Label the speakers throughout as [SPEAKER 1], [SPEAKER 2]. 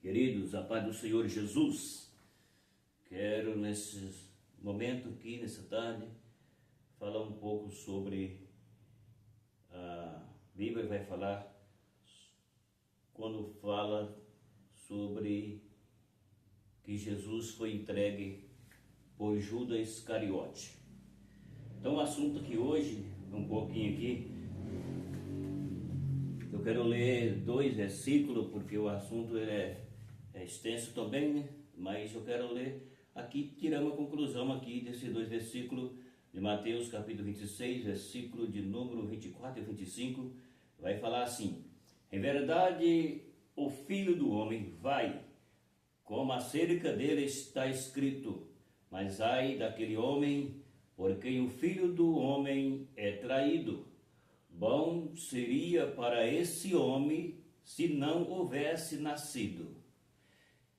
[SPEAKER 1] Queridos, a paz do Senhor Jesus, quero nesse momento aqui, nessa tarde, falar um pouco sobre a Bíblia vai falar quando fala sobre que Jesus foi entregue por Judas Iscariote. Então o assunto aqui hoje, um pouquinho aqui, eu quero ler 2 versículos, porque o assunto é extenso também, né? Mas eu quero ler aqui, tirar uma conclusão aqui desses 2 versículos de Mateus capítulo 26, versículo de número 24 e 25, vai falar assim: em verdade, o Filho do Homem vai, como acerca dele está escrito, mas ai daquele homem por quem o Filho do Homem é traído. Bom seria para esse homem se não houvesse nascido.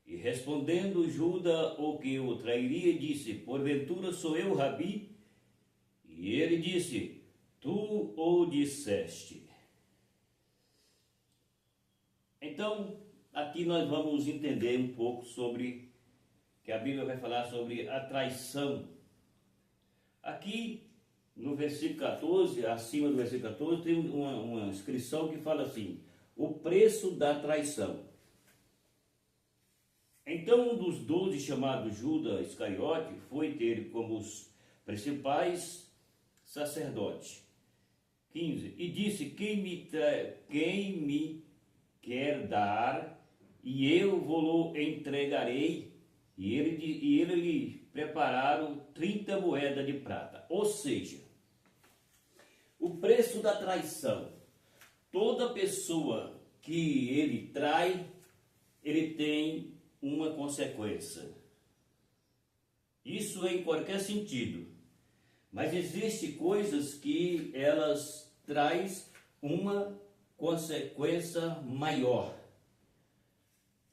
[SPEAKER 1] E respondendo Judas, o que o trairia, disse: porventura sou eu, Rabi? E ele disse: tu o disseste. Então, aqui nós vamos entender um pouco sobre, que a Bíblia vai falar sobre a traição. Aqui no versículo 14, acima do versículo 14, tem uma inscrição que fala assim: o preço da traição. Então um dos 12, chamado Judas Iscariote, foi ter como os principais sacerdotes. 15. E disse: quem me quer dar, e eu vou-lo entregarei. E ele lhe prepararam 30 moedas de prata. Ou seja, o preço da traição. Toda pessoa que ele trai, ele tem uma consequência. Isso em qualquer sentido. Mas existem coisas que elas traz uma consequência maior.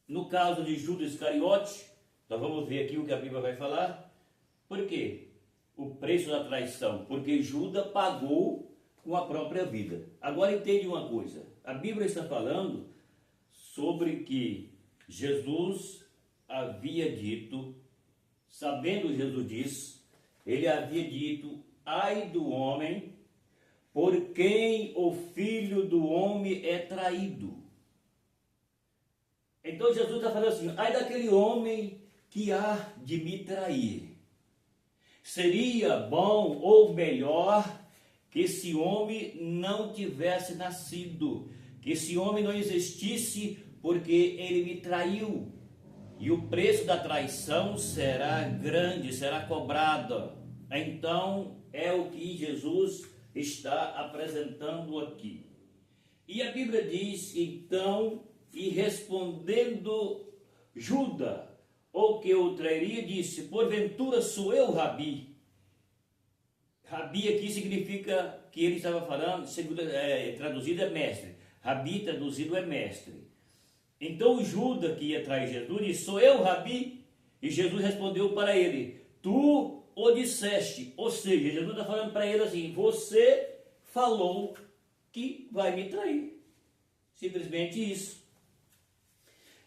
[SPEAKER 1] No caso de Judas Iscariote, nós vamos ver aqui o que a Bíblia vai falar. Por quê? O preço da traição. Porque Judas pagou com a própria vida. Agora entende uma coisa. A Bíblia está falando sobre que Jesus havia dito, sabendo Jesus disso, ele havia dito: ai do homem por quem o Filho do Homem é traído. Então Jesus está falando assim: ai daquele homem que há de me trair. Seria bom ou melhor que esse homem não tivesse nascido, que esse homem não existisse, porque ele me traiu. E o preço da traição será grande, será cobrado. Então é o que Jesus está apresentando aqui. E a Bíblia diz então, e respondendo Judas, o que o trairia, disse: porventura sou eu, Rabi? Rabi aqui significa que ele estava falando, traduzido é mestre. Rabi traduzido é mestre. Então o Judas que ia trair Jesus disse: sou eu, Rabi? E Jesus respondeu para ele: tu o disseste. Ou seja, Jesus está falando para ele assim: você falou que vai me trair. Simplesmente isso.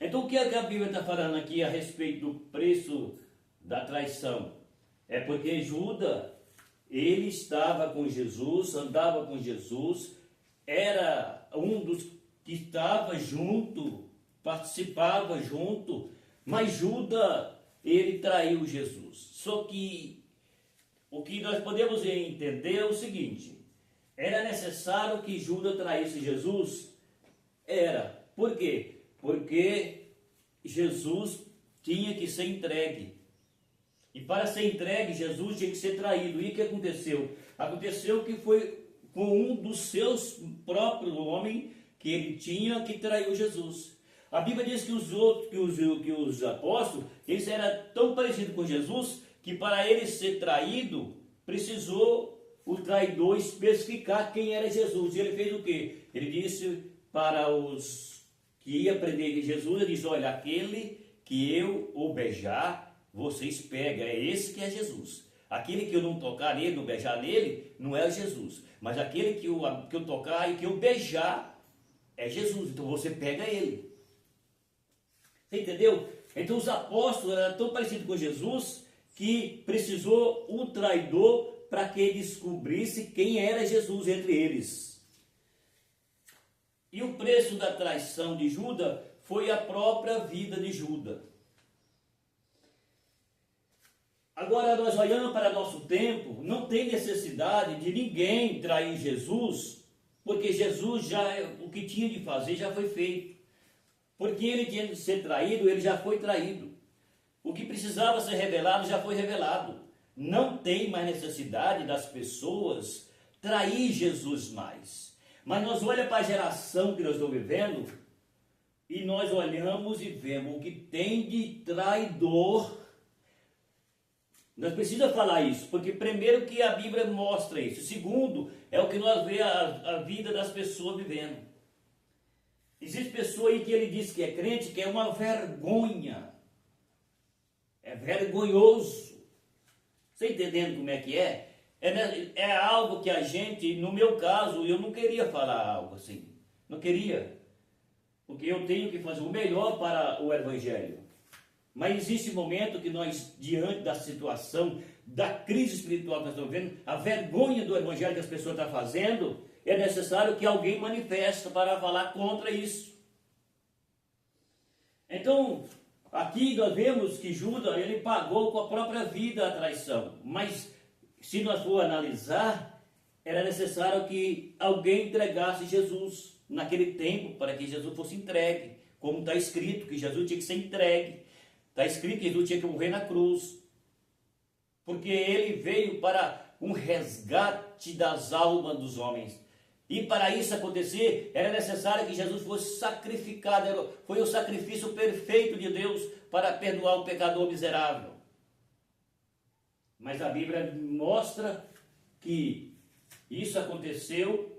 [SPEAKER 1] Então o que a Bíblia está falando aqui a respeito do preço da traição? É porque Judas, ele estava com Jesus, andava com Jesus, era um dos que estava junto, participava junto, mas Judas, ele traiu Jesus. Só que o que nós podemos entender é o seguinte: era necessário que Judas traísse Jesus? Era. Por quê? Porque Jesus tinha que ser entregue. E para ser entregue, Jesus tinha que ser traído. E o que aconteceu? Aconteceu que foi com um dos seus próprios homens que ele tinha que traiu Jesus. A Bíblia diz que os apóstolos, eles eram tão parecidos com Jesus, que para ele ser traído, precisou o traidor especificar quem era Jesus. E ele fez o quê? Ele disse para os que ia prender Jesus, ele disse: olha, aquele que eu o beijar, vocês pegam, é esse que é Jesus. Aquele que eu não tocar nele, não beijar nele, não é Jesus. Mas aquele que eu tocar e que eu beijar, é Jesus. Então você pega ele. Você entendeu? Então os apóstolos eram tão parecidos com Jesus que precisou um traidor para que descobrisse quem era Jesus entre eles. E o preço da traição de Judas foi a própria vida de Judas. Agora, nós olhando para nosso tempo, não tem necessidade de ninguém trair Jesus, porque Jesus o que tinha de fazer já foi feito. Porque ele tinha de ser traído, ele já foi traído. O que precisava ser revelado já foi revelado. Não tem mais necessidade das pessoas trair Jesus mais. Mas nós olhamos para a geração que nós estamos vivendo e nós olhamos e vemos o que tem de traidor. Nós precisamos falar isso, porque primeiro que a Bíblia mostra isso. Segundo, é o que nós vemos a vida das pessoas vivendo. Existe pessoa aí que ele diz que é crente, que é uma vergonha. É vergonhoso. Você entendendo como é que é? É algo que a gente, no meu caso, eu não queria falar algo assim. Não queria. Porque eu tenho que fazer o melhor para o Evangelho. Mas existe momento que nós, diante da situação, da crise espiritual que nós estamos vendo, a vergonha do Evangelho que as pessoas estão fazendo, é necessário que alguém manifeste para falar contra isso. Então, aqui nós vemos que Judas, ele pagou com a própria vida a traição. Mas, se nós for analisar, era necessário que alguém entregasse Jesus naquele tempo, para que Jesus fosse entregue. Como está escrito, que Jesus tinha que ser entregue. Está escrito que Jesus tinha que morrer na cruz. Porque ele veio para um resgate das almas dos homens. E para isso acontecer, era necessário que Jesus fosse sacrificado. Foi o sacrifício perfeito de Deus para perdoar o pecador miserável. Mas a Bíblia mostra que isso aconteceu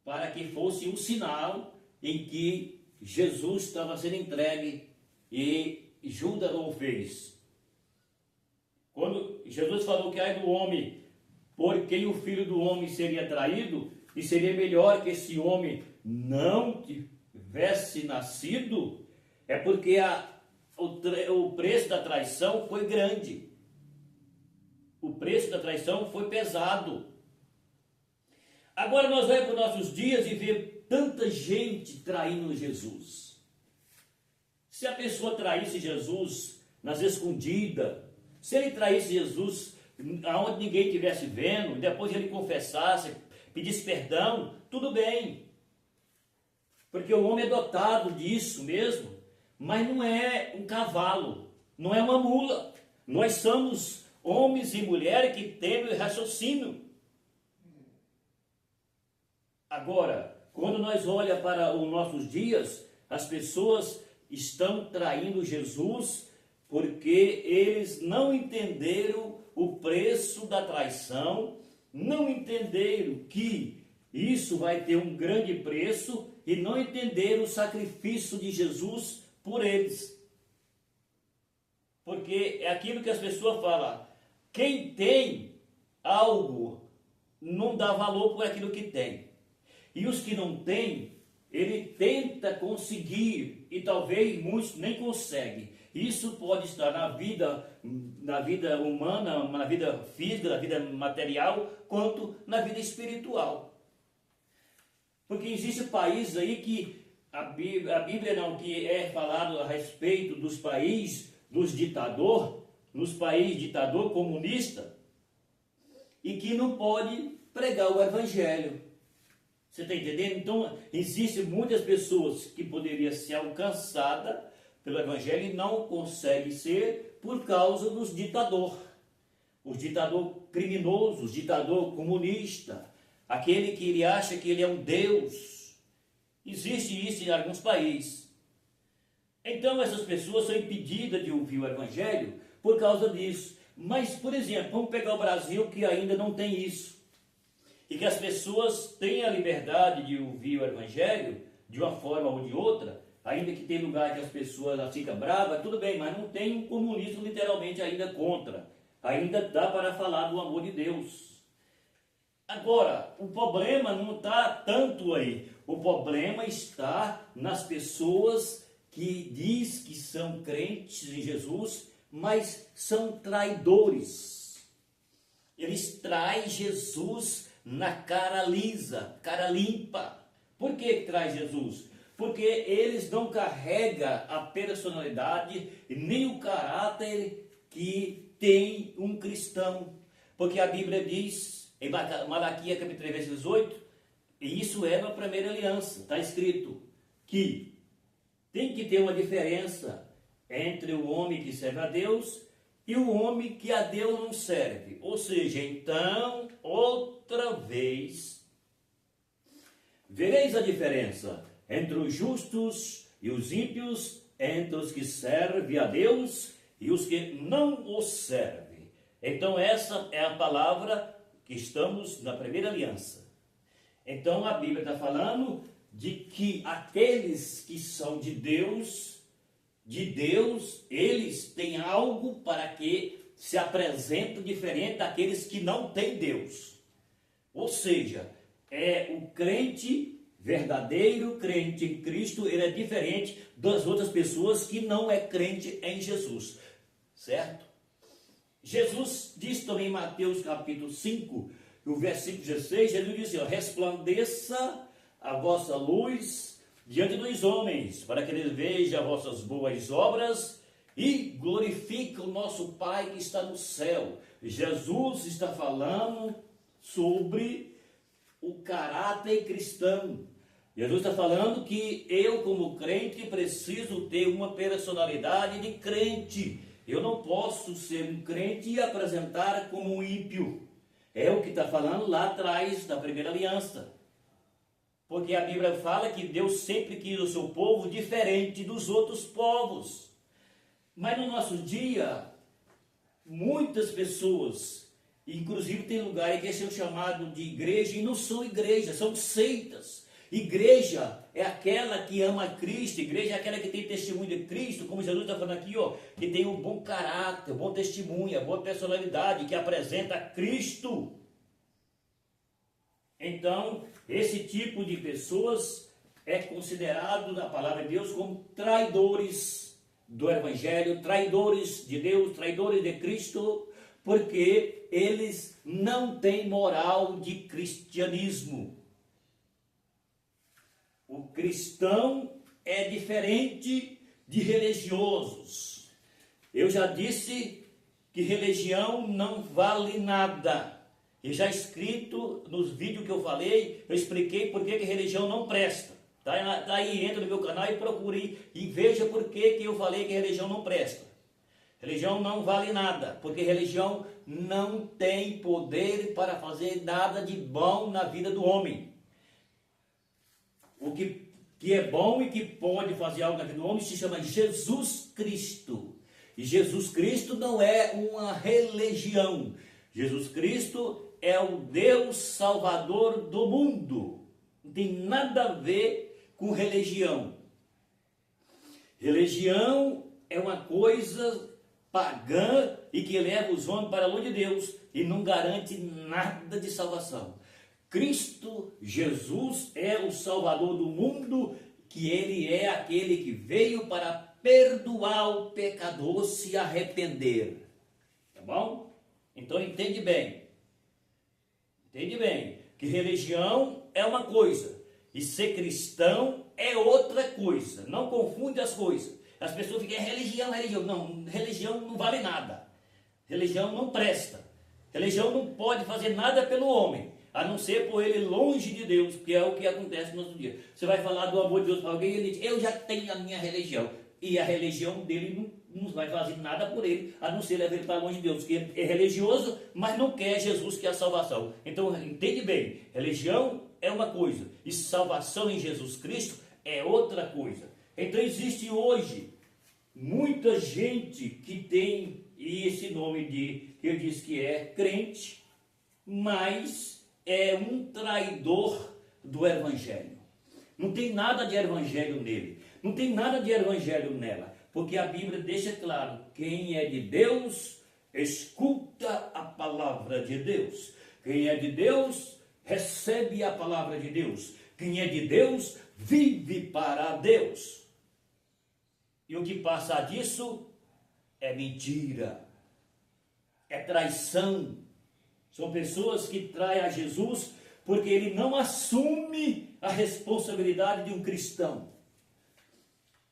[SPEAKER 1] para que fosse um sinal em que Jesus estava sendo entregue e Judas não o fez. Quando Jesus falou que ai do homem por quem o Filho do Homem seria traído, e seria melhor que esse homem não tivesse nascido, é porque o preço da traição foi grande. O preço da traição foi pesado. Agora nós vamos para os nossos dias e vemos tanta gente traindo Jesus. Se a pessoa traísse Jesus nas escondidas, se ele traísse Jesus aonde ninguém estivesse vendo, e depois ele confessasse, pedisse perdão, tudo bem. Porque o homem é dotado disso mesmo, mas não é um cavalo, não é uma mula. Nós somos homens e mulheres que temos raciocínio. Agora, quando nós olhamos para os nossos dias, as pessoas estão traindo Jesus porque eles não entenderam o preço da traição, não entenderam que isso vai ter um grande preço e não entenderam o sacrifício de Jesus por eles. Porque é aquilo que as pessoas falam, quem tem algo não dá valor por aquilo que tem. E os que não têm, ele tenta conseguir e talvez muitos nem conseguem. Isso pode estar na vida humana, na vida física, na vida material, quanto na vida espiritual. Porque existe países aí que a Bíblia não, que é falado a respeito dos países, dos ditadores, nos países ditador comunista, e que não pode pregar o Evangelho. Você está entendendo? Então, existem muitas pessoas que poderiam ser alcançadas pelo Evangelho e não conseguem ser por causa dos ditadores. Os ditador criminosos, os ditador comunista, aquele que ele acha que ele é um Deus. Existe isso em alguns países. Então, essas pessoas são impedidas de ouvir o Evangelho por causa disso. Mas, por exemplo, vamos pegar o Brasil, que ainda não tem isso. E que as pessoas têm a liberdade de ouvir o Evangelho de uma forma ou de outra, ainda que tem lugar que as pessoas ficam bravas, tudo bem, mas não tem um comunismo literalmente ainda contra. Ainda dá para falar do amor de Deus. Agora, o problema não está tanto aí. O problema está nas pessoas que diz que são crentes em Jesus, mas são traidores. Eles traem Jesus na cara lisa, cara limpa. Por que traz Jesus? Porque eles não carregam a personalidade nem o caráter que tem um cristão. Porque a Bíblia diz, em Malaquias capítulo 3, versículo 18, e isso é na primeira aliança, está escrito que tem que ter uma diferença entre o homem que serve a Deus e o homem que a Deus não serve. Ou seja, então, outra vez, vereis a diferença entre os justos e os ímpios, entre os que servem a Deus e os que não o servem. Então, essa é a palavra que estamos na primeira aliança. Então, a Bíblia está falando de que aqueles que são de Deus, eles têm algo para que se apresentem diferente daqueles que não têm Deus. Ou seja, o crente verdadeiro, crente em Cristo, ele é diferente das outras pessoas que não é crente em Jesus, certo? Jesus diz também em Mateus capítulo 5, o versículo 16, Jesus diz assim, resplandeça a vossa luz diante dos homens, para que eles vejam as vossas boas obras e glorifiquem o nosso Pai que está no céu. Jesus está falando sobre o caráter cristão. Jesus está falando que eu, como crente, preciso ter uma personalidade de crente. Eu não posso ser um crente e apresentar como um ímpio. É o que está falando lá atrás da primeira aliança. Porque a Bíblia fala que Deus sempre quis o seu povo diferente dos outros povos. Mas no nosso dia, muitas pessoas, inclusive tem lugares que são chamados de igreja e não são igrejas, são seitas. Igreja é aquela que ama Cristo, igreja é aquela que tem testemunho de Cristo, como Jesus está falando aqui, que tem um bom caráter, bom testemunho, boa personalidade, que apresenta Cristo. Então, esse tipo de pessoas é considerado na palavra de Deus como traidores do Evangelho, traidores de Deus, traidores de Cristo, porque eles não têm moral de cristianismo. O cristão é diferente de religiosos. Eu já disse que religião não vale nada. E já escrito nos vídeos que eu falei, eu expliquei por que religião não presta. Tá aí, entra no meu canal e procure e veja por que eu falei que religião não presta. Religião não vale nada, porque religião não tem poder para fazer nada de bom na vida do homem. O que é bom e que pode fazer algo na vida do homem se chama Jesus Cristo. E Jesus Cristo não é uma religião. Jesus Cristo é o Deus Salvador do mundo. Não tem nada a ver com religião. Religião é uma coisa pagã e que leva os homens para longe de Deus e não garante nada de salvação. Cristo Jesus é o Salvador do mundo, que ele é aquele que veio para perdoar o pecador se arrepender. Tá bom? Então entende bem. Entende bem que religião é uma coisa e ser cristão é outra coisa. Não confunde as coisas. As pessoas ficam, religião. Não, religião não vale nada. Religião não presta. Religião não pode fazer nada pelo homem, a não ser por ele longe de Deus, que é o que acontece no nosso dia. Você vai falar do amor de Deus para alguém e ele diz, eu já tenho a minha religião. E a religião dele não vai fazer nada por ele, a não ser levar ele para longe de Deus, porque ele é religioso, mas não quer Jesus, que é a salvação. Então, entende bem, religião é uma coisa, e salvação em Jesus Cristo é outra coisa. Então, existe hoje muita gente que tem esse nome que eu disse que é crente, mas é um traidor do Evangelho. Não tem nada de Evangelho nele. Não tem nada de Evangelho nela. Porque a Bíblia deixa claro, quem é de Deus, escuta a palavra de Deus. Quem é de Deus, recebe a palavra de Deus. Quem é de Deus, vive para Deus. E o que passa disso é mentira, é traição. São pessoas que traem a Jesus porque ele não assume a responsabilidade de um cristão.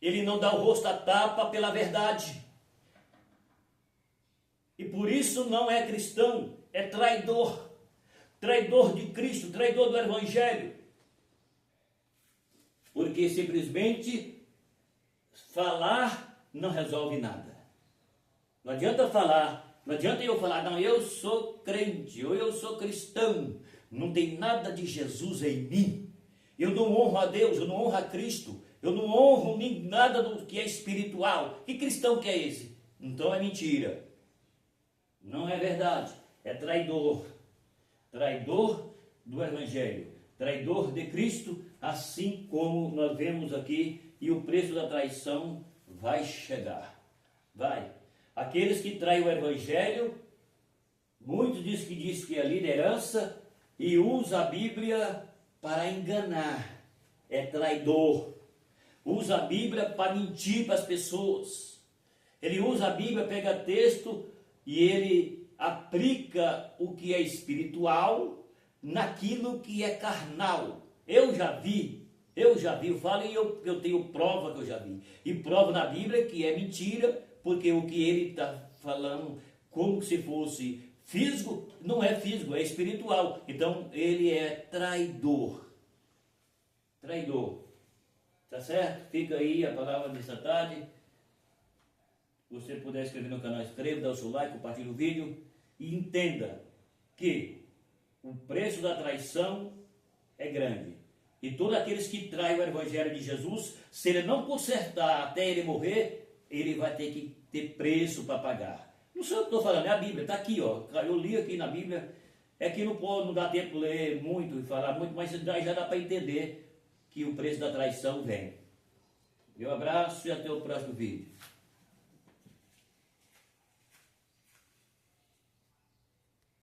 [SPEAKER 1] Ele não dá o rosto à tapa pela verdade. E por isso não é cristão, é traidor. Traidor de Cristo, traidor do Evangelho. Porque simplesmente falar não resolve nada. Não adianta falar, não adianta eu falar, não, eu sou crente, ou eu sou cristão. Não tem nada de Jesus em mim. Eu não honro a Deus, eu não honro a Cristo. Eu não honro nem nada do que é espiritual. Que cristão que é esse? Então é mentira. Não é verdade. É traidor. Traidor do Evangelho. Traidor de Cristo, assim como nós vemos aqui. E o preço da traição vai chegar. Vai. Aqueles que traem o Evangelho, muitos dizem que é liderança e usa a Bíblia para enganar. É traidor. Usa a Bíblia para mentir para as pessoas. Ele usa a Bíblia, pega texto e ele aplica o que é espiritual naquilo que é carnal. Eu já vi, eu falo e eu tenho prova que eu já vi. E prova na Bíblia que é mentira, porque o que ele está falando como se fosse físico, não é físico, é espiritual. Então ele é traidor. Traidor. Tá certo? Fica aí a palavra dessa tarde. Se você puder inscrever no canal, inscreva, dá o seu like, compartilhe o vídeo. E entenda que o preço da traição é grande. E todos aqueles que traem o Evangelho de Jesus, se ele não consertar até ele morrer, ele vai ter que ter preço para pagar. Não sei o que estou falando, é a Bíblia, está aqui, ó. Eu li aqui na Bíblia. É que não dá tempo de ler muito e falar muito, mas já dá para entender que o preço da traição vem. Meu abraço e até o próximo vídeo.